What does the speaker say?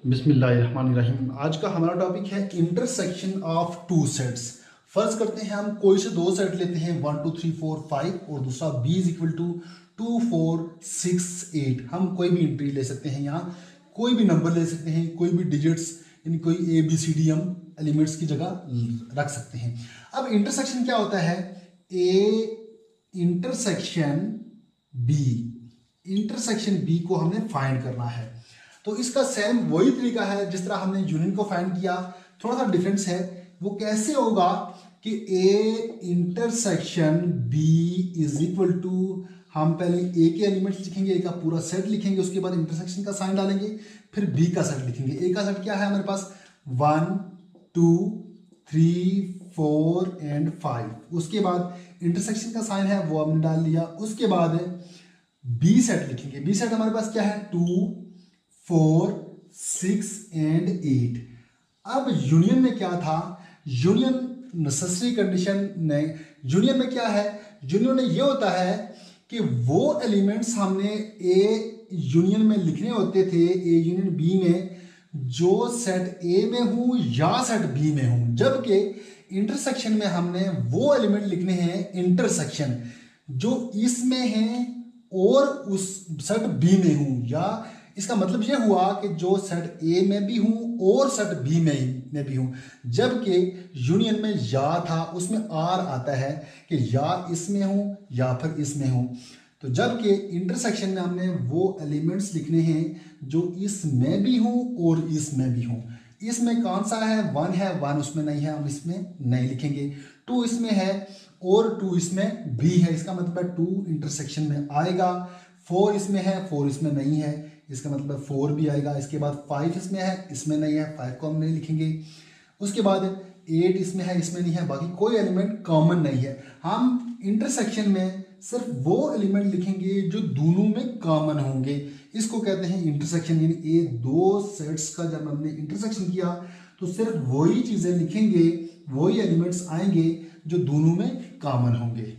बिस्मिल्लाहिर्रहमानिर्रहीम। आज का हमारा टॉपिक है इंटरसेक्शन ऑफ टू सेट्स। फर्ज करते हैं हम कोई से दो सेट लेते हैं 1 2 3 4 5 और दूसरा b इज इक्वल टू 2 4 6 8। हम कोई भी एंट्री ले सकते हैं, यहाँ कोई भी नंबर ले सकते हैं, कोई भी डिजिट्स यानी कोई ए बी सी डी हम एलिमेंट्स की जगह रख सकते हैं। अब इंटरसेक्शन क्या होता है? A intersection B, intersection B को हमने फाइंड करना है। तो इसका सेम वही तरीका है जिस तरह हमने यूनियन को फाइंड किया, थोड़ा सा डिफरेंस है। वो कैसे होगा कि A intersection B is equal to, हम पहले ए के एलिमेंट्स लिखेंगे, ए का पूरा सेट लिखेंगे, उसके बाद इंटरसेक्शन का साइन डालेंगे, फिर बी का सेट लिखेंगे। ए का सेट क्या है हमारे पास? 1 2 3 4 एंड 5। उसके बाद इंटरसेक्शन का साइन है वो हमने डाल लिया। उसके बाद बी सेट लिखेंगे। बी सेट हमारे पास क्या है? 2 4 6 एंड 8। अब यूनियन में क्या था? यूनियन नेसेसरी कंडीशन नहीं, यूनियन में क्या है? यूनियन में ये होता है कि वो एलिमेंट्स हमने ए यूनियन में लिखने होते थे, ए यूनियन बी में, जो सेट ए में हूं या सेट बी में हूं, जबकि इंटरसेक्शन में हमने वो एलिमेंट लिखने हैं इंटरसेक्शन जो इसमें हैं और उस सेट बी में हूं। या इसका मतलब ये हुआ कि जो सेट ए में भी हूं और सेट बी में भी हूं, जबकि यूनियन में या था उसमें आर आता है कि या इसमें हूं या फिर इसमें हूं। तो जबकि इंटरसेक्शन में हमने वो एलिमेंट्स लिखने हैं जो इसमें भी हूं और इसमें भी हूं। इसमें कौन सा है? 1 है, 1 उसमें नहीं है, हम इसमें नहीं लिखेंगे। 2 इसमें है और 2 इसमें भी है, इसका मतलब है 2 इंटरसेक्शन में आएगा। 4 इसमें है, 4 इसमें नहीं है, इसका मतलब 4 भी आएगा। इसके बाद 5 इसमें है, इसमें नहीं है, 5 को हम नहीं लिखेंगे। उसके बाद 8 इसमें है, इसमें नहीं है, बाकी कोई एलिमेंट कॉमन नहीं है। हम इंटरसेक्शन में सिर्फ वो एलिमेंट लिखेंगे जो दोनों में कॉमन होंगे। इसको कहते हैं इंटरसेक्शन। यानी ये दो सेट्स का जब हमने इंटरसेक्शन किया तो सिर्फ वही चीज़ें लिखेंगे, वही एलिमेंट्स आएंगे जो दोनों में कॉमन होंगे।